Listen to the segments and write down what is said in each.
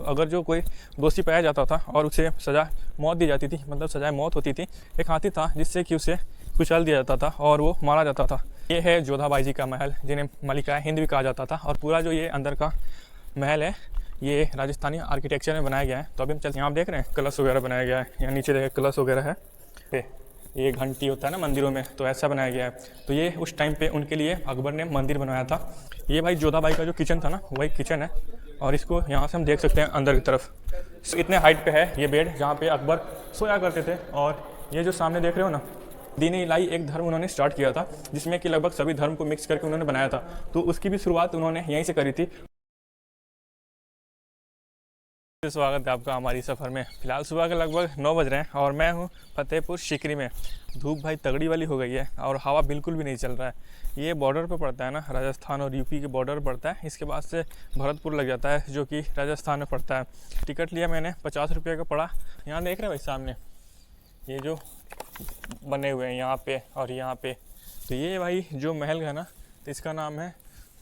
अगर जो कोई दोषी पाया जाता था और उसे सज़ा मौत दी जाती थी, मतलब सज़ाए मौत होती थी, एक हाथी था जिससे कि उसे कुचल दिया जाता था और वो मारा जाता था। ये है जोधाबाई जी का महल, जिन्हें मलिका हिंद भी कहा जाता था। और पूरा जो ये अंदर का महल है ये राजस्थानी आर्किटेक्चर में बनाया गया है। तो अभी हम चलते हैं, आप देख रहे हैं कलश वगैरह बनाया गया है, यहाँ नीचे देखें कलश वगैरह है। ये घंटी होता है ना मंदिरों में, तो ऐसा बनाया गया है। तो ये उस टाइम पे उनके लिए अकबर ने मंदिर बनवाया था। ये भाई जोधाबाई का जो किचन था ना, वही किचन है। और इसको यहाँ से हम देख सकते हैं अंदर की तरफ। इतने हाइट पे है ये बेड जहाँ पे अकबर सोया करते थे। और ये जो सामने देख रहे हो ना, दीन इलाही एक धर्म उन्होंने स्टार्ट किया था, जिसमें कि लगभग सभी धर्म को मिक्स करके उन्होंने बनाया था। तो उसकी भी शुरुआत उन्होंने यहीं से करी थी। स्वागत है आपका हमारी सफ़र में। फ़िलहाल सुबह के लगभग 9 बज रहे हैं और मैं हूँ फतेहपुर सीकरी में। धूप भाई तगड़ी वाली हो गई है और हवा बिल्कुल भी नहीं चल रहा है। ये बॉर्डर पे पड़ता है ना, राजस्थान और यूपी के बॉर्डर पड़ता है। इसके बाद से भरतपुर लग जाता है जो कि राजस्थान में पड़ता है। टिकट लिया मैंने, 50 रुपये का पड़ा। यहाँ देख रहे हैं भाई सामने ये जो बने हुए हैं यहाँ पे और यहाँ पे, तो ये भाई जो महल है ना, तो इसका नाम है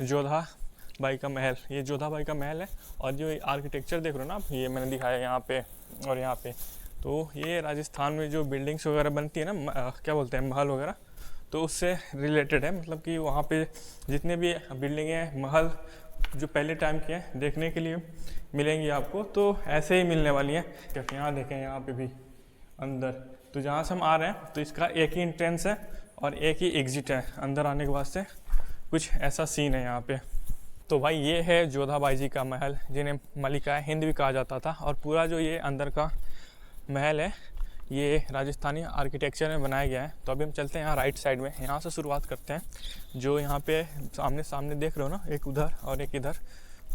जोधाबाई का महल। ये जोधाबाई का महल है। और जो आर्किटेक्चर देख रहे हो ना आप, ये मैंने दिखाया यहाँ पे और यहाँ पे, तो ये राजस्थान में जो बिल्डिंग्स वगैरह बनती है ना, क्या बोलते हैं, महल वगैरह, तो उससे रिलेटेड है। मतलब कि वहाँ पे जितने भी बिल्डिंगें, महल जो पहले टाइम के हैं देखने के लिए मिलेंगी आपको, तो ऐसे ही मिलने वाली हैं। क्योंकि यहाँ देखें, यहाँ पे भी अंदर, तो जहाँ से हम आ रहे हैं तो इसका एक ही एंट्रेंस है और एक ही एग्जिट है अंदर आने के वास्ते। कुछ ऐसा सीन है यहाँ पे। तो भाई ये है जोधाबाई जी का महल, जिन्हें मलिका हिंद भी कहा जाता था। और पूरा जो ये अंदर का महल है ये राजस्थानी आर्किटेक्चर में बनाया गया है। तो अभी हम चलते हैं यहाँ राइट साइड में, यहाँ से शुरुआत करते हैं। जो यहाँ पे सामने सामने देख रहे हो ना, एक उधर और एक इधर,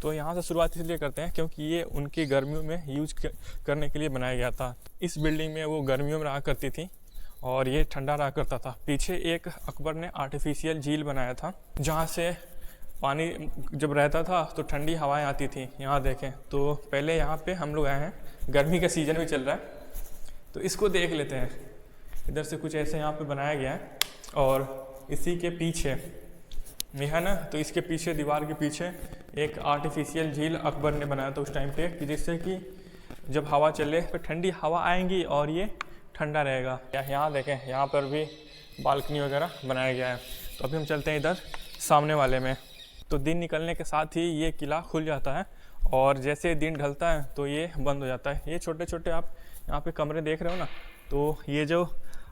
तो यहाँ से शुरुआत इसलिए करते हैं क्योंकि ये उनकी गर्मियों में यूज करने के लिए बनाया गया था। इस बिल्डिंग में वो गर्मियों में रहा करती थी और ये ठंडा रहा करता था। पीछे एक अकबर ने आर्टिफिशियल झील बनाया था जहाँ से पानी जब रहता था तो ठंडी हवाएं आती थी। यहाँ देखें, तो पहले यहाँ पे हम लोग आए हैं, गर्मी का सीज़न भी चल रहा है, तो इसको देख लेते हैं। इधर से कुछ ऐसे यहाँ पे बनाया गया है। और इसी के पीछे ये है ना, तो इसके पीछे दीवार के पीछे एक आर्टिफिशियल झील अकबर ने बनाया था उस टाइम पे, कि जिससे कि जब हवा चले तो ठंडी हवा आएंगी और ये ठंडा रहेगा। यहाँ देखें, यहाँ पर भी बालकनी वगैरह बनाया गया है। तो अभी हम चलते हैं इधर सामने वाले में। तो दिन निकलने के साथ ही ये किला खुल जाता है और जैसे दिन ढलता है तो ये बंद हो जाता है। ये छोटे छोटे आप यहाँ पे कमरे देख रहे हो ना, तो ये जो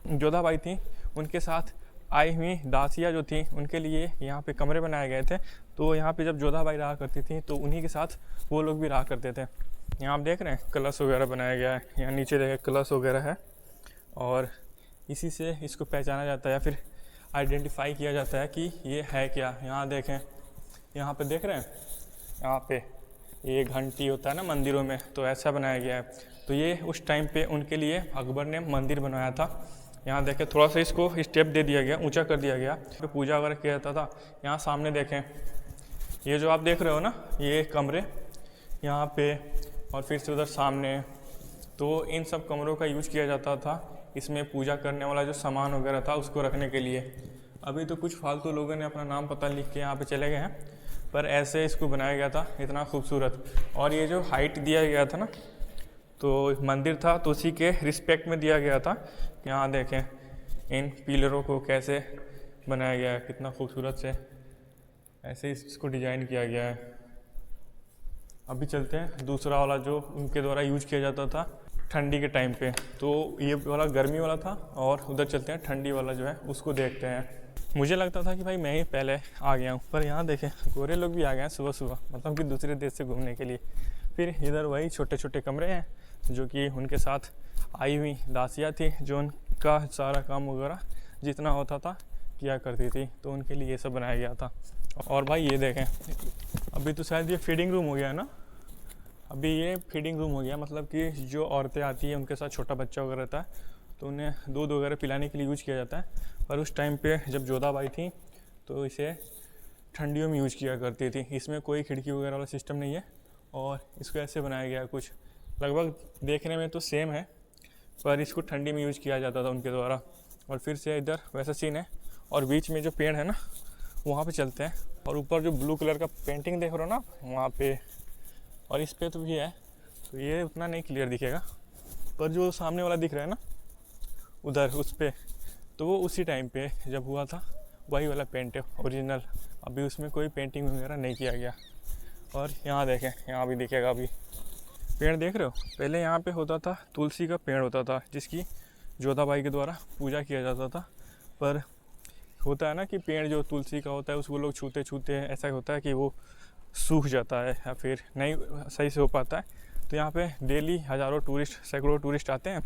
जोधाबाई थी उनके साथ आई हुई दासियाँ जो थी उनके लिए यहाँ पे कमरे बनाए गए थे। तो यहाँ पे जब जोधाबाई रहा करती थी तो उन्हीं के साथ वो लोग भी रहा करते थे। यहाँ आप देख रहे हैं कलश वगैरह बनाया गया है, यहाँ नीचे देखें कलश वगैरह है। और इसी से इसको पहचाना जाता है या फिर आइडेंटिफाई किया जाता है कि ये है क्या। यहाँ देखें, यहाँ पे देख रहे हैं, यहाँ पे ये घंटी होता है ना मंदिरों में, तो ऐसा बनाया गया है। तो ये उस टाइम पे उनके लिए अकबर ने मंदिर बनवाया था। यहाँ देखें, थोड़ा सा इसको स्टेप दे दिया गया, ऊंचा कर दिया गया, फिर पूजा वगैरह किया जाता था। यहाँ सामने देखें, ये जो आप देख रहे हो ना, ये कमरे यहाँ पे और फिर से उधर सामने, तो इन सब कमरों का यूज किया जाता था इसमें पूजा करने वाला जो सामान वगैरह था उसको रखने के लिए। अभी तो कुछ फालतू लोगों ने अपना नाम पता लिख के यहाँ पे चले गए हैं, पर ऐसे इसको बनाया गया था इतना खूबसूरत। और ये जो हाइट दिया गया था ना, तो मंदिर था तो उसी के रिस्पेक्ट में दिया गया था। यहाँ देखें इन पिलरों को कैसे बनाया गया है, कितना खूबसूरत से ऐसे इसको डिज़ाइन किया गया है। अभी चलते हैं दूसरा वाला जो उनके द्वारा यूज किया जाता था ठंडी के टाइम पे। तो ये वाला गर्मी वाला था और उधर चलते हैं ठंडी वाला जो है उसको देखते हैं। मुझे लगता था कि भाई मैं ही पहले आ गया हूँ, पर यहाँ देखें गोरे लोग भी आ गए हैं सुबह सुबह, मतलब कि दूसरे देश से घूमने के लिए। फिर इधर वही छोटे छोटे कमरे हैं जो कि उनके साथ आई हुई दासियाँ थी, जो उनका सारा काम वगैरह जितना होता था किया करती थी, तो उनके लिए ये सब बनाया गया था। और भाई ये देखें, अभी तो शायद ये फीडिंग रूम हो गया है ना, अभी ये फीडिंग रूम हो गया, मतलब कि जो औरतें आती हैं उनके साथ छोटा बच्चा वगैरह रहता है तो उन्हें दूध वगैरह पिलाने के लिए यूज़ किया जाता है। पर उस टाइम पे जब जोधाबाई थी तो इसे ठंडियों में यूज़ किया करती थी। इसमें कोई खिड़की वगैरह वाला सिस्टम नहीं है और इसको ऐसे बनाया गया है, कुछ लगभग देखने में तो सेम है, पर इसको ठंडी में यूज़ किया जाता था उनके द्वारा। और फिर से इधर वैसा सीन है और बीच में जो पेड़ है ना वहाँ पे चलते हैं। और ऊपर जो ब्लू कलर का पेंटिंग देख रहे हो ना वहाँ पे, और इस पे तो भी है, तो ये उतना नहीं क्लियर दिखेगा, पर जो सामने वाला दिख रहा है ना उधर उस पर, तो वो उसी टाइम पे जब हुआ था वही वाला पेंट है ओरिजिनल। अभी उसमें कोई पेंटिंग वगैरह नहीं किया गया। और यहाँ देखें, यहाँ भी दिखेगा अभी पेड़ देख रहे हो। पहले यहाँ पे होता था तुलसी का पेड़ होता था जिसकी जोधाबाई के द्वारा पूजा किया जाता था। पर होता है ना कि पेड़ जो तुलसी का होता है उसको लोग छूते छूते ऐसा होता है कि वो सूख जाता है या फिर नहीं सही से हो पाता है। तो यहाँ पे डेली हज़ारों टूरिस्ट, सैकड़ों टूरिस्ट आते हैं,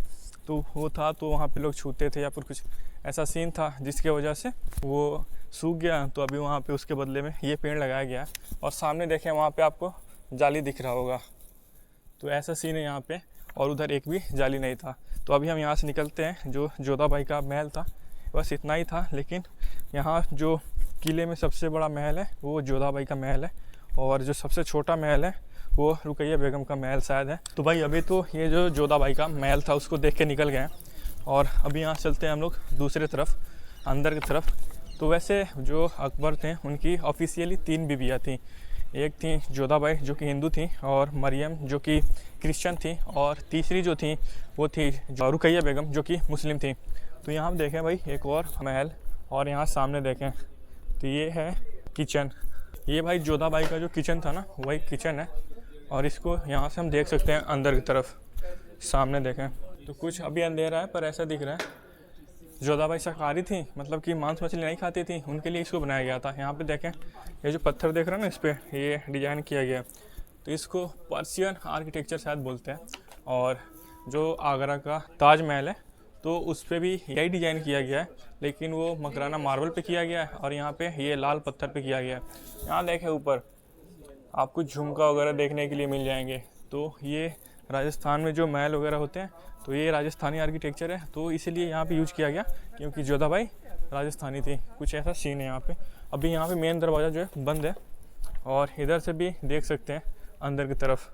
तो वो था तो वहाँ पे लोग छूते थे या फिर कुछ ऐसा सीन था जिसके वजह से वो सूख गया। तो अभी वहाँ पे उसके बदले में ये पेड़ लगाया गया है। और सामने देखें वहाँ पे आपको जाली दिख रहा होगा, तो ऐसा सीन है यहाँ पे। और उधर एक भी जाली नहीं था। तो अभी हम यहाँ से निकलते हैं। जो जोधाबाई का महल था बस इतना ही था, लेकिन यहाँ जो किले में सबसे बड़ा महल है वो जोधाबाई का महल है, और जो सबसे छोटा महल है वो रुकैया बेगम का महल शायद है। तो भाई अभी तो ये जो जोधाबाई का महल था उसको देख के निकल गए हैं, और अभी यहाँ चलते हैं हम लोग दूसरे तरफ, अंदर की तरफ। तो वैसे जो अकबर थे उनकी ऑफिशियली 3 बीवियाँ थीं। एक थी जोधाबाई जो कि हिंदू थी, और मरियम जो कि क्रिश्चियन थी, और तीसरी जो थी वो थी रुकैया बेगम जो कि मुस्लिम थी। तो यहाँ देखें भाई एक और महल, और यहाँ सामने देखें तो ये है किचन। ये भाई जोधाबाई का जो किचन था ना वही किचन है, और इसको यहाँ से हम देख सकते हैं अंदर की तरफ। सामने देखें तो कुछ अभी अंधेरा है पर ऐसा दिख रहा है जोधाबाई शाकाहारी थी, मतलब कि मांस मछली नहीं खाती थी, उनके लिए इसको बनाया गया था। यहाँ पे देखें ये जो पत्थर देख रहे हैं ना इस पर ये डिजाइन किया गया है, तो इसको पर्शियन आर्किटेक्चर शायद बोलते हैं। और जो आगरा का ताजमहल है तो उस पर भी यही डिज़ाइन किया गया है, लेकिन वो मकराना मार्बल पे किया गया है, और यहाँ पे ये लाल पत्थर पे किया गया है। यहाँ देखें ऊपर आपको झुमका वगैरह देखने के लिए मिल जाएंगे। तो ये राजस्थान में जो महल वगैरह होते हैं तो ये राजस्थानी आर्किटेक्चर है, तो इसीलिए यहाँ पे यूज किया गया क्योंकि जोधाबाई राजस्थानी थी। कुछ ऐसा सीन है यहाँ पे। अभी यहाँ पे मेन दरवाज़ा जो है बंद है, और इधर से भी देख सकते हैं अंदर की तरफ।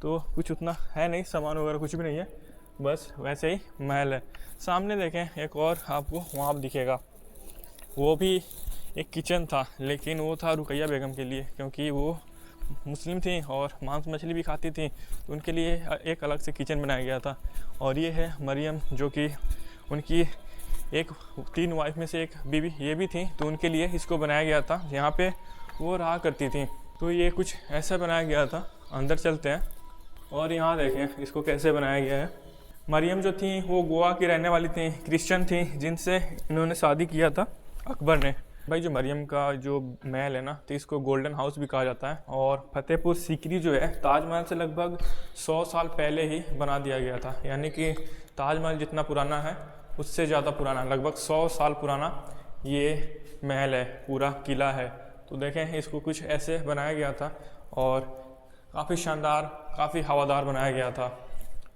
तो कुछ उतना है नहीं, सामान वगैरह कुछ भी नहीं है, बस वैसे ही महल है। सामने देखें एक और आपको वहाँ पर दिखेगा, वो भी एक किचन था, लेकिन वो था रुकैया बेगम के लिए, क्योंकि वो मुस्लिम थी और मांस मछली भी खाती थी, तो उनके लिए एक अलग से किचन बनाया गया था। और ये है मरियम जो कि उनकी एक 3 वाइफ में से एक बीवी ये भी थी, तो उनके लिए इसको बनाया गया था, यहाँ पे वो रहा करती थी। तो ये कुछ ऐसा बनाया गया था। अंदर चलते हैं और यहाँ देखें इसको कैसे बनाया गया है। मरियम जो थी वो गोवा की रहने वाली थी, क्रिश्चियन थी, जिनसे इन्होंने शादी किया था अकबर ने। भाई जो मरियम का जो महल है ना तो इसको गोल्डन हाउस भी कहा जाता है। और फतेहपुर सीकरी जो है ताजमहल से लगभग 100 साल पहले ही बना दिया गया था, यानी कि ताजमहल जितना पुराना है उससे ज़्यादा पुराना, लगभग 100 साल पुराना ये महल है, पूरा किला है। तो देखें इसको कुछ ऐसे बनाया गया था और काफ़ी शानदार, काफ़ी हवादार बनाया गया था।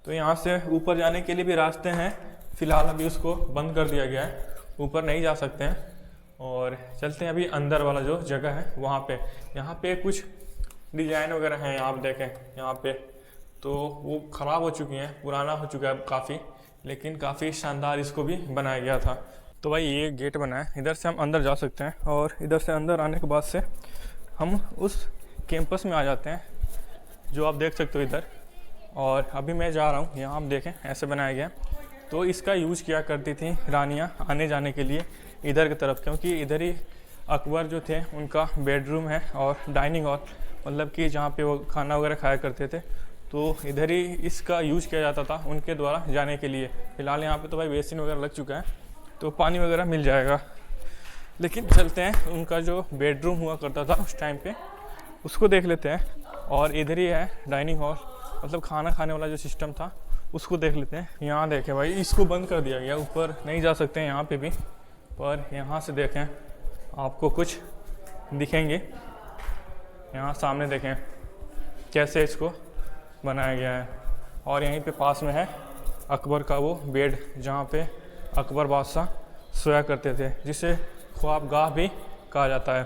तो यहाँ से ऊपर जाने के लिए भी रास्ते हैं, फ़िलहाल अभी उसको बंद कर दिया गया है, ऊपर नहीं जा सकते हैं। और चलते हैं अभी अंदर वाला जो जगह है वहाँ पे। यहाँ पे कुछ डिज़ाइन वगैरह हैं, आप देखें यहाँ पे, तो वो ख़राब हो चुकी हैं, पुराना हो चुका है काफ़ी, लेकिन काफ़ी शानदार इसको भी बनाया गया था। तो भाई ये गेट बना है, इधर से हम अंदर जा सकते हैं, और इधर से अंदर आने के बाद से हम उस कैंपस में आ जाते हैं जो आप देख सकते हो इधर। और अभी मैं जा रहा हूँ, यहाँ आप देखें ऐसे बनाया गया। तो इसका यूज़ किया करती थी रानियाँ आने जाने के लिए इधर की तरफ, क्योंकि इधर ही अकबर जो थे उनका बेडरूम है और डाइनिंग हॉल, मतलब कि जहाँ पे वो खाना वगैरह खाया करते थे, तो इधर ही इसका यूज़ किया जाता था उनके द्वारा जाने के लिए। फ़िलहाल यहाँ पे तो भाई बेसिन वगैरह लग चुका है, तो पानी वगैरह मिल जाएगा। लेकिन चलते हैं उनका जो बेडरूम हुआ करता था उस टाइम पे, उसको देख लेते हैं। और इधर ही है डाइनिंग हॉल, मतलब खाना खाने वाला जो सिस्टम था उसको देख लेते हैं। यहाँ देखें भाई इसको बंद कर दिया गया, ऊपर नहीं जा सकते हैं यहाँ पे भी, पर यहाँ से देखें आपको कुछ दिखेंगे। यहाँ सामने देखें कैसे इसको बनाया गया है। और यहीं पे पास में है अकबर का वो बेड, जहाँ पे अकबर बादशाह सोया करते थे, जिसे ख्वाबगाह भी कहा जाता है।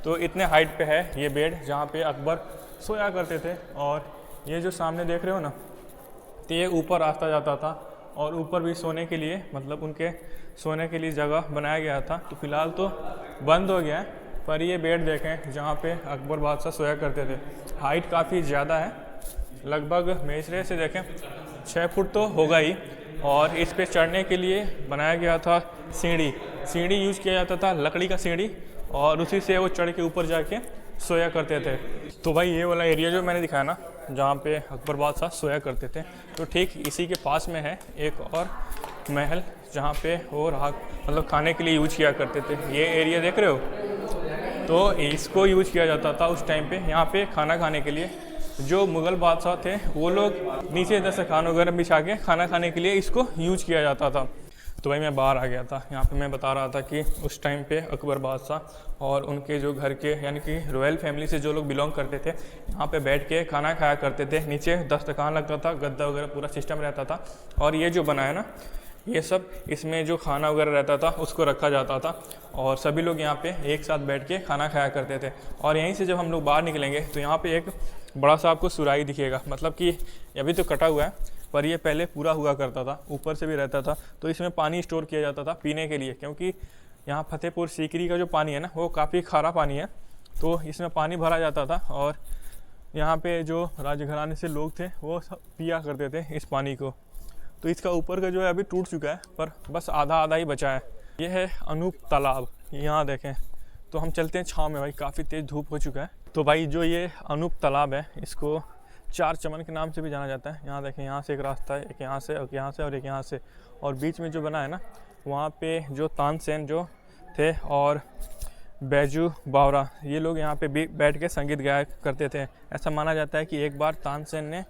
तो इतने हाइट पे है ये बेड जहाँ पे अकबर सोया करते थे। और ये जो सामने देख रहे हो ना, तो ये ऊपर रास्ता जाता था, और ऊपर भी सोने के लिए, मतलब उनके सोने के लिए जगह बनाया गया था। तो फिलहाल तो बंद हो गया है, पर ये बेड देखें जहाँ पे अकबर बादशाह सोया करते थे। हाइट काफ़ी ज़्यादा है, लगभग मेजरे से देखें 6 फुट तो होगा ही। और इस पे चढ़ने के लिए बनाया गया था सीढ़ी यूज किया जाता था, लकड़ी का सीढ़ी, और उसी से वो चढ़ के ऊपर जाके सोया करते थे। तो भाई ये वाला एरिया जो मैंने दिखाया ना, जहाँ पे अकबर बादशाह सोया करते थे, तो ठीक इसी के पास में है एक और महल जहाँ पे वो रहा, मतलब खाने के लिए यूज किया करते थे। ये एरिया देख रहे हो, तो इसको यूज किया जाता था उस टाइम पे यहाँ पे खाना खाने के लिए। जो मुग़ल बादशाह थे वो लोग नीचे दस्तरखान वगैरह बिछा के खाना खाने के लिए इसको यूज किया जाता था। तो भाई मैं बाहर आ गया था, यहाँ पे मैं बता रहा था कि उस टाइम पे अकबर बादशाह और उनके जो घर के यानी कि रॉयल फैमिली से जो लोग बिलोंग करते थे, यहाँ पे बैठ के खाना खाया करते थे। नीचे दस्तरखान लगता था, गद्दा वगैरह पूरा सिस्टम रहता था। और ये जो बनाया ना, ये सब इसमें जो खाना वगैरह रहता था उसको रखा जाता था, और सभी लोग यहाँ पे एक साथ बैठ के खाना खाया करते थे। और यहीं से जब हम लोग बाहर निकलेंगे तो यहाँ पे एक बड़ा सा आपको सुराही दिखेगा, मतलब कि अभी तो कटा हुआ है, पर ये पहले पूरा हुआ करता था, ऊपर से भी रहता था। तो इसमें पानी स्टोर किया जाता था पीने के लिए, क्योंकि यहाँ फतेहपुर सीकरी का जो पानी है ना, वो काफ़ी खारा पानी है। तो इसमें पानी भरा जाता था, और यहाँ पे जो राजघराने से लोग थे वो सब पिया करते थे इस पानी को। तो इसका ऊपर का जो है अभी टूट चुका है, पर बस आधा आधा ही बचा है। ये है अनूप तालाब, यहाँ देखें। तो हम चलते हैं छाँव में, भाई काफ़ी तेज़ धूप हो चुका है। तो भाई जो ये अनूप तालाब है, इसको 4 चमन के नाम से भी जाना जाता है। यहाँ देखें, यहाँ से एक रास्ता है, एक यहाँ से, एक यहाँ से और एक यहाँ से, और बीच में जो बना है ना, वहाँ पे जो तानसेन जो थे और बैजू बावरा, ये लोग यहाँ पे भी बैठ के संगीत गाया करते थे। ऐसा माना जाता है कि एक बार तानसेन ने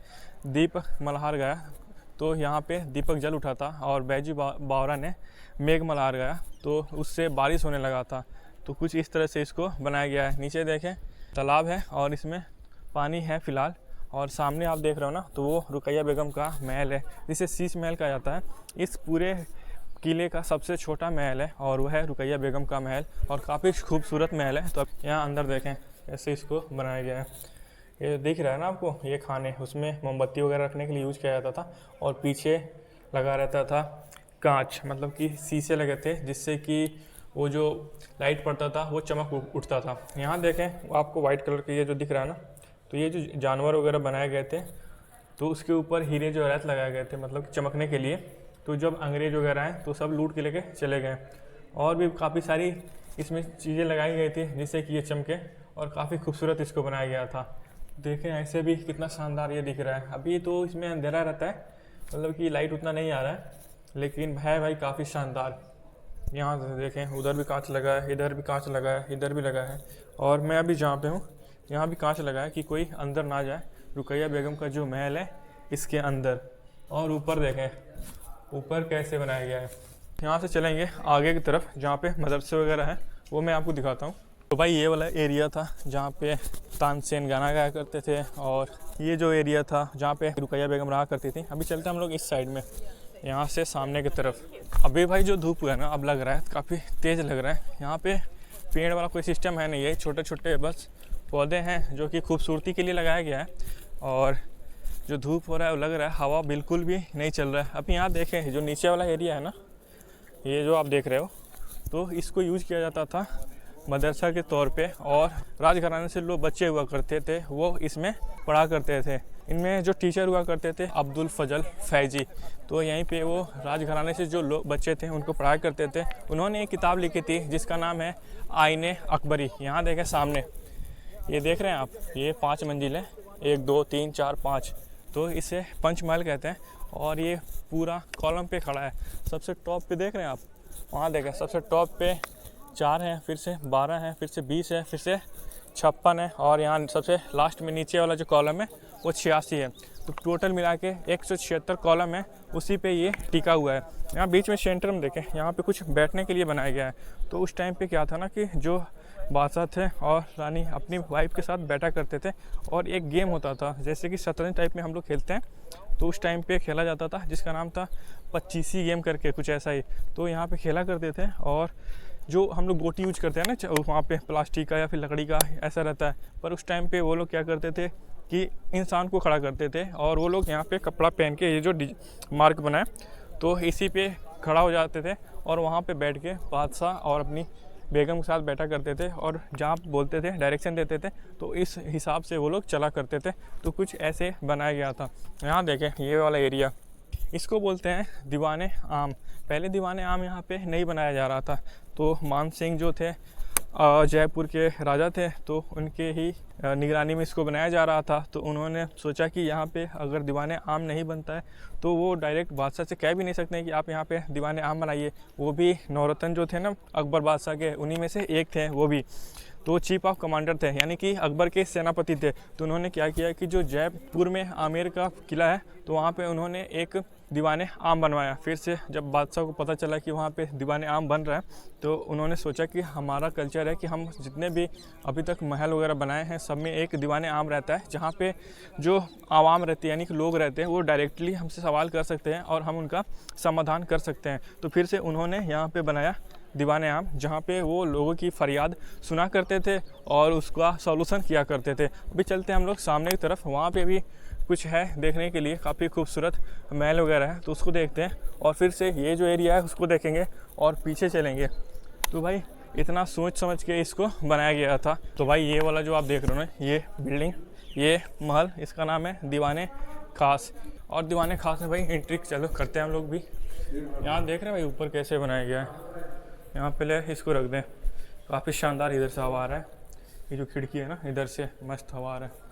दीप मल्हार गाया तो यहाँ पे दीपक जल उठा था, और बैजू बावरा ने मेघ मल्हार गाया तो उससे बारिश होने लगा था। तो कुछ इस तरह से इसको बनाया गया है। नीचे देखें तालाब है और इसमें पानी है फ़िलहाल, और सामने आप देख रहे हो ना, तो वो रुकैया बेगम का महल है, जिसे शीश महल कहा जाता है। इस पूरे किले का सबसे छोटा महल है, और वह है रुकैया बेगम का महल, और काफ़ी खूबसूरत महल है। तो अब यहाँ अंदर देखें कैसे इसको बनाया गया है। ये दिख रहा है ना आपको, ये खाने, उसमें मोमबत्ती वगैरह रखने के लिए यूज़ किया जाता था, और पीछे लगा रहता था कांच, मतलब कि शीशे लगे थे, जिससे कि वो जो लाइट पड़ता था वो चमक उठता था। यहाँ देखें आपको वाइट कलर का ये जो दिख रहा है ना, तो ये जो जानवर वगैरह बनाए गए थे, तो उसके ऊपर हीरे जो रेत लगाए गए थे, मतलब चमकने के लिए। तो जब अंग्रेज वगैरह आए तो सब लूट के लेके चले गए। और भी काफ़ी सारी इसमें चीज़ें लगाई गई थी जिससे कि ये चमके, और काफ़ी खूबसूरत इसको बनाया गया था। देखें ऐसे भी कितना शानदार ये दिख रहा है। अभी तो इसमें अंधेरा रहता है, मतलब कि लाइट उतना नहीं आ रहा है, लेकिन है भाई काफ़ी शानदार। यहाँ से देखें, उधर भी कांच लगा है, इधर भी कांच लगा है, इधर भी लगा है, और मैं अभी जहाँ पे हूँ यहाँ भी कांच लगा है कि कोई अंदर ना जाए। रुकैया बेगम का जो महल है इसके अंदर। और ऊपर देखें, ऊपर कैसे बनाया गया है। यहाँ से चलेंगे आगे की तरफ, जहाँ पे मदरसे वगैरह हैं, वो मैं आपको दिखाता हूँ। तो भाई ये वाला एरिया था जहाँ पे तानसेन गाना गाया करते थे, और ये जो एरिया था जहाँ पे रुकैया बेगम रहा करती थी। अभी चलते हैं हम लोग इस साइड में, यहाँ से सामने की तरफ। अभी भाई जो धूप है ना, अब लग रहा है काफ़ी तेज़ लग रहा है। यहाँ पे पेड़ वाला कोई सिस्टम है नहीं, ये छोटे छोटे बस पौधे हैं जो कि खूबसूरती के लिए लगाया गया है। और जो धूप हो रहा है वो लग रहा है हवा बिल्कुल भी नहीं चल रहा है। अब यहाँ देखें, जो नीचे वाला एरिया है ना, ये जो आप देख रहे हो, तो इसको यूज़ किया जाता था मदरसा के तौर पे, और राजघराने से लोग बच्चे हुआ करते थे वो इसमें पढ़ा करते थे। इनमें जो टीचर हुआ करते थे अब्दुल फजल फैजी, तो यहीं पे वो राजघराने से जो लोग बच्चे थे उनको पढ़ाया करते थे। उन्होंने एक किताब लिखी थी जिसका नाम है आईने अकबरी। यहाँ देखें सामने, ये देख रहे हैं आप, ये 5 मंजिल है, 1 2 3 4 5, तो इसे पंचमहल कहते हैं। और ये पूरा कॉलम पे खड़ा है। सबसे टॉप पे देख रहे हैं आप, वहाँ देखें सबसे टॉप पे 4 हैं, फिर से 12 हैं, फिर से 20 है, फिर से 56 है, और यहाँ सबसे लास्ट में नीचे वाला जो कॉलम है वो 86 है। तो टोटल मिला के 176 कॉलम है, उसी पे ये टिका हुआ है। यहाँ बीच में सेंटर में देखें, यहाँ पे कुछ बैठने के लिए बनाया गया है। तो उस टाइम पे क्या था ना, कि जो बादशाह थे और रानी अपनी वाइफ के साथ बैठा करते थे, और एक गेम होता था जैसे कि शतरंज टाइप में हम लोग खेलते हैं, तो उस टाइम पे खेला जाता था, जिसका नाम था 25 गेम करके कुछ ऐसा ही। तो यहाँ पे खेला करते थे, और जो हम लोग गोटी यूज करते हैं ना, वहाँ पे प्लास्टिक का या फिर लकड़ी का ऐसा रहता है। पर उस टाइम पे वो लोग क्या करते थे कि इंसान को खड़ा करते थे, और वो लोग यहाँ पे कपड़ा पहन के, ये जो मार्क बना है, तो इसी पे खड़ा हो जाते थे, और वहाँ पे बैठ के बादशाह और अपनी बेगम के साथ बैठा करते थे और जहाँ बोलते थे डायरेक्शन देते थे तो इस हिसाब से वो लोग चला करते थे। तो कुछ ऐसे बनाया गया था। यहाँ देखें ये वाला एरिया, इसको बोलते हैं दीवाने आम। पहले दीवाने आम यहाँ पे नहीं बनाया जा रहा था। तो मान सिंह जो थे जयपुर के राजा थे, तो उनके ही निगरानी में इसको बनाया जा रहा था। तो उन्होंने सोचा कि यहाँ पे अगर दीवाने आम नहीं बनता है तो वो डायरेक्ट बादशाह से कह भी नहीं सकते कि आप यहाँ पे दीवाने आम बनाइए। वो भी नौरतन जो थे ना अकबर बादशाह के, उन्हीं में से एक थे वो भी। तो चीफ ऑफ कमांडर थे, यानी कि अकबर के सेनापति थे। तो उन्होंने क्या किया कि जो जयपुर में आमेर का किला है तो वहाँ पे उन्होंने एक दीवाने आम बनवाया। फिर से जब बादशाह को पता चला कि वहाँ पे दीवाने आम बन रहा है तो उन्होंने सोचा कि हमारा कल्चर है कि हम जितने भी अभी तक महल वगैरह बनाए हैं सब में एक दीवाने आम रहता है, जहाँ पे जो आवाम रहती है यानी कि लोग रहते हैं वो डायरेक्टली हमसे सवाल कर सकते हैं और हम उनका समाधान कर सकते हैं। तो फिर से उन्होंने यहाँ पे बनाया दीवाने आम, जहाँ पे वो लोगों की फरियाद सुना करते थे और उसका सॉल्यूशन किया करते थे। अभी चलते हैं हम लोग सामने की तरफ, वहाँ पे भी कुछ है देखने के लिए, काफ़ी खूबसूरत महल वगैरह है तो उसको देखते हैं। और फिर से ये जो एरिया है उसको देखेंगे और पीछे चलेंगे। तो भाई इतना सोच समझ के इसको बनाया गया था। तो भाई ये वाला जो आप देख रहे हो ना, ये बिल्डिंग, ये महल, इसका नाम है दीवाने खास। और दीवाने खास में भाई एंट्री चलो करते हैं हम लोग भी। यहाँ देख रहे हैं भाई ऊपर कैसे बनाया गया है। यहाँ पहले इसको रख दें, काफ़ी शानदार इधर से हवा आ रहा है। ये जो खिड़की है ना इधर से मस्त हवा आ रहा है।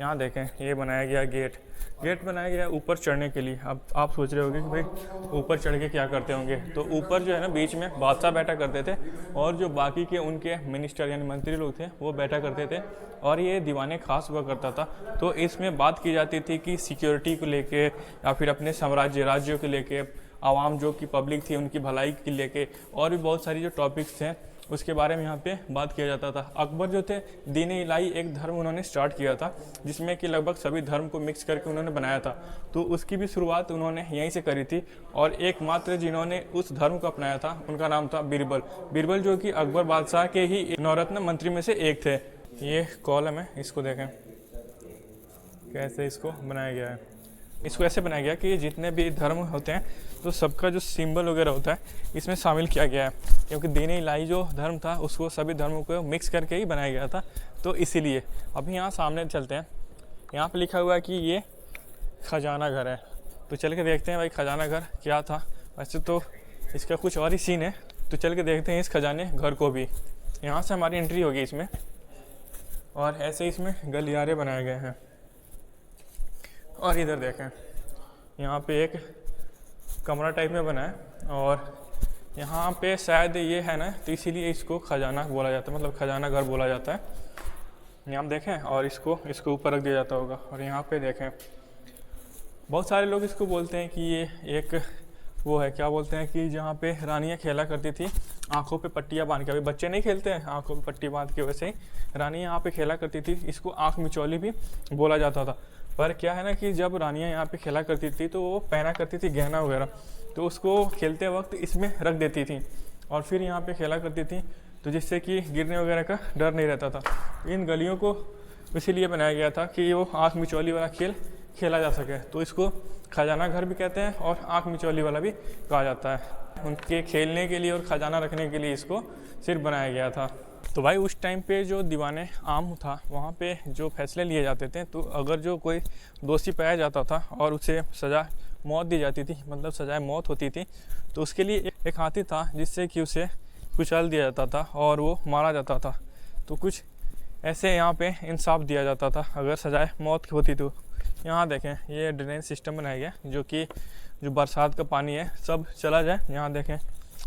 यहाँ देखें ये बनाया गया गेट बनाया गया ऊपर चढ़ने के लिए। अब आप सोच रहे होंगे कि भाई ऊपर चढ़ के क्या करते होंगे। तो ऊपर जो है ना बीच में बादशाह बैठा करते थे और जो बाकी के उनके मिनिस्टर यानी मंत्री लोग थे वो बैठा करते थे और ये दीवाने खास हुआ करता था। तो इसमें बात की जाती थी कि सिक्योरिटी को लेके या फिर अपने राज्यों को लेके, आवाम जो कि पब्लिक थी उनकी भलाई के लेके, और भी बहुत सारी जो टॉपिक्स थे उसके बारे में यहाँ पे बात किया जाता था। अकबर जो थे दीन इलाही एक धर्म उन्होंने स्टार्ट किया था जिसमें कि लगभग सभी धर्म को मिक्स करके उन्होंने बनाया था। तो उसकी भी शुरुआत उन्होंने यहीं से करी थी और एकमात्र जिन्होंने उस धर्म को अपनाया था उनका नाम था बीरबल जो कि अकबर बादशाह के ही नौरत्न मंत्री में से एक थे। ये कॉलम है, इसको देखें कैसे इसको बनाया गया है। इसको ऐसे बनाया गया कि जितने भी धर्म होते हैं तो सबका जो सिंबल वगैरह होता है इसमें शामिल किया गया है, क्योंकि दीन इलाही जो धर्म था उसको सभी धर्मों को मिक्स करके ही बनाया गया था। तो इसीलिए अभी यहाँ सामने चलते हैं। यहाँ पे लिखा हुआ है कि ये खजाना घर है। तो चल के देखते हैं भाई खजाना घर क्या था। वैसे तो इसका कुछ और ही सीन है, तो चल के देखते हैं इस खजाने घर को भी। यहाँ से हमारी एंट्री होगी इसमें और ऐसे इसमें गलियारे बनाए गए हैं। और इधर देखें यहाँ पे एक कमरा टाइप में बना है और यहाँ पे शायद ये है ना, तो इसीलिए इसको खजाना बोला जाता है, मतलब खजाना घर बोला जाता है। यहाँ देखें और इसको ऊपर रख दिया जाता होगा। और यहाँ पे देखें बहुत सारे लोग इसको बोलते हैं कि ये एक वो है, क्या बोलते हैं कि जहाँ पे रानियाँ खेला करती थी आंखों पे पट्टियाँ बांध के। अभी बच्चे नहीं खेलते हैं आंखों पे पट्टी बांध के, वैसे ही रानियाँ यहाँ पे खेला करती थी। इसको आँख मिचौली भी बोला जाता था। पर क्या है ना कि जब रानियाँ यहाँ पे खेला करती थी तो वो पहना करती थी गहना वगैरह, तो उसको खेलते वक्त इसमें रख देती थी और फिर यहाँ पे खेला करती थी, तो जिससे कि गिरने वगैरह का डर नहीं रहता था। इन गलियों को इसीलिए बनाया गया था कि वो आँख मिचौली वाला खेल खेला जा सके। तो इसको खजाना घर भी कहते हैं और आँख मिचौली वाला भी कहा जाता है। उनके खेलने के लिए और खजाना रखने के लिए इसको सिर्फ बनाया गया था। तो भाई उस टाइम पे जो दीवाने आम था वहाँ पे जो फैसले लिए जाते थे, तो अगर जो कोई दोषी पाया जाता था और उसे सज़ा मौत दी जाती थी, मतलब सज़ाए मौत होती थी, तो उसके लिए एक हाथी था जिससे कि उसे कुचल दिया जाता था और वो मारा जाता था। तो कुछ ऐसे यहाँ पे इंसाफ दिया जाता था अगर सज़ाए मौत होती तो। यहाँ देखें ये ड्रेनेज सिस्टम बनाया गया जो कि जो बरसात का पानी है सब चला जाए। यहाँ देखें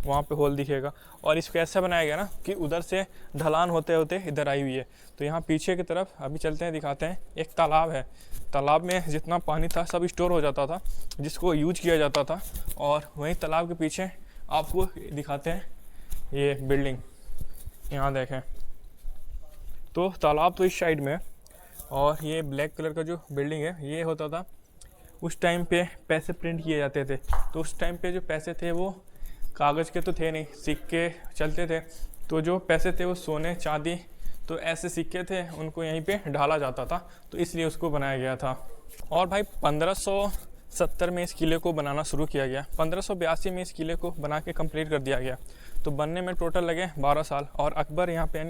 वहाँ पे होल दिखेगा और इसको ऐसा बनाया गया ना कि उधर से ढलान होते होते इधर आई हुई है। तो यहाँ पीछे की तरफ अभी चलते हैं, दिखाते हैं। एक तालाब है, तालाब में जितना पानी था सब स्टोर हो जाता था जिसको यूज किया जाता था। और वहीं तालाब के पीछे आपको दिखाते हैं ये बिल्डिंग, यहाँ देखें। तो तालाब तो इस साइड में और ये ब्लैक कलर का जो बिल्डिंग है ये होता था उस टाइम पे पैसे प्रिंट किए जाते थे। तो उस टाइम पे जो पैसे थे वो कागज़ के तो थे नहीं, सिक्के चलते थे। तो जो पैसे थे वो सोने चांदी, तो ऐसे सिक्के थे उनको यहीं पे ढाला जाता था, तो इसलिए उसको बनाया गया था। और भाई 1500 1770 में इस किले को बनाना शुरू किया गया। 1582 में इस किले को बना के कंप्लीट कर दिया गया। तो बनने में टोटल लगे 12 साल। और अकबर यहाँ पे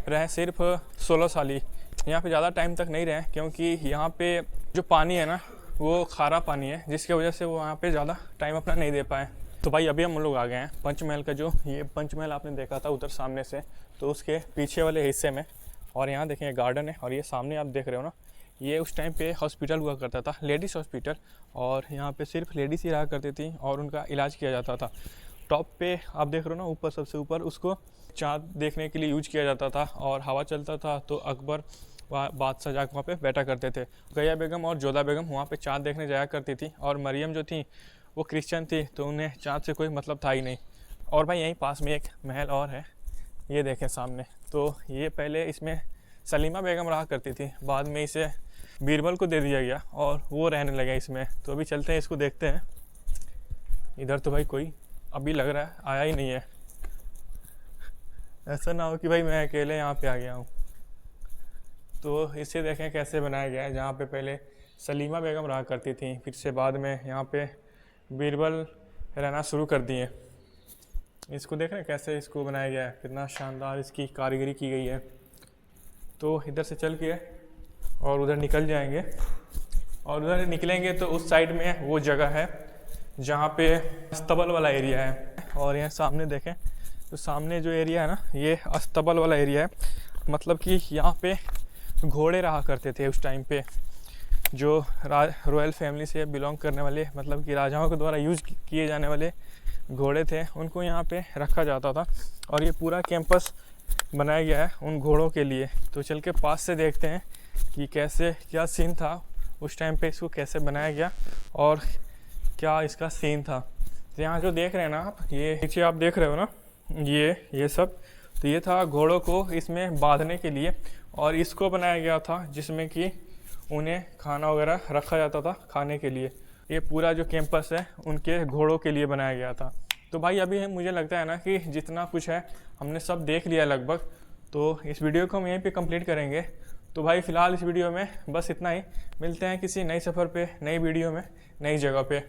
रहे सिर्फ 16 साल ही। यहाँ पे ज़्यादा टाइम तक नहीं रहे क्योंकि यहाँ पे जो पानी है ना वो खारा पानी है, जिसकी वजह से वो यहाँ पे ज़्यादा टाइम अपना नहीं दे पाए। तो भाई अभी हम लोग आ गए हैं पंचमहल का, जो ये पंचमहल आपने देखा था उधर सामने से, तो उसके पीछे वाले हिस्से में। और यहाँ देखें गार्डन है, और ये सामने आप देख रहे हो ना, ये उस टाइम पे हॉस्पिटल हुआ करता था, लेडीज़ हॉस्पिटल। और यहाँ पे सिर्फ लेडीज़ ही रहा करती थी और उनका इलाज किया जाता था। टॉप पे आप देख रहे हो ना, ऊपर सबसे ऊपर, उसको चाँद देखने के लिए यूज किया जाता था। और हवा चलता था तो अकबर वहाँ बादशाह जाकर वहाँ पे बैठा करते थे। गया बेगम और जोधा बेगम वहाँ पे चाँद देखने जाया करती थी। और मरियम जो थी वो क्रिश्चियन थी, तो उन्हें चाँद से कोई मतलब था ही नहीं। और भाई यहीं पास में एक महल और है, ये देखें सामने। तो ये पहले इसमें सलीमा बेगम रहा करती थी, बाद में इसे बीरबल को दे दिया गया और वो रहने लगे इसमें। तो अभी चलते हैं, इसको देखते हैं। इधर तो भाई कोई अभी लग रहा है आया ही नहीं है। ऐसा ना हो कि भाई मैं अकेले यहाँ पे आ गया हूँ। तो इसे देखें कैसे बनाया गया है। जहाँ पे पहले सलीमा बेगम रहा करती थी, फिर से बाद में यहाँ पे बीरबल रहना शुरू कर दिए। इसको देख रहे हैं कैसे इसको बनाया गया है, कितना शानदार इसकी कारीगरी की गई है। तो इधर से चल के और उधर निकल जाएंगे, और उधर निकलेंगे तो उस साइड में वो जगह है जहाँ पे अस्तबल वाला एरिया है। और यहाँ सामने देखें तो सामने जो एरिया है ना, ये अस्तबल वाला एरिया है। मतलब कि यहाँ पे घोड़े रहा करते थे उस टाइम पे, जो रॉयल फैमिली से बिलोंग करने वाले, मतलब कि राजाओं के द्वारा यूज किए जाने वाले घोड़े थे, उनको यहाँ पे रखा जाता था। और ये पूरा कैंपस बनाया गया है उन घोड़ों के लिए। तो चल के पास से देखते हैं कि कैसे क्या सीन था उस टाइम पे, इसको कैसे बनाया गया और क्या इसका सीन था। तो यहाँ जो देख रहे हैं ना आप, ये नीचे आप देख रहे हो ना, ये सब, तो ये था घोड़ों को इसमें बांधने के लिए। और इसको बनाया गया था जिसमें कि उन्हें खाना वगैरह रखा जाता था खाने के लिए। ये पूरा जो कैंपस है उनके घोड़ों के लिए बनाया गया था। तो भाई अभी मुझे लगता है ना कि जितना कुछ है हमने सब देख लिया लगभग। तो इस वीडियो को हम यहीं पे कंप्लीट करेंगे। तो भाई फ़िलहाल इस वीडियो में बस इतना ही। मिलते हैं किसी नए सफ़र पे, नई वीडियो में, नई जगह पे।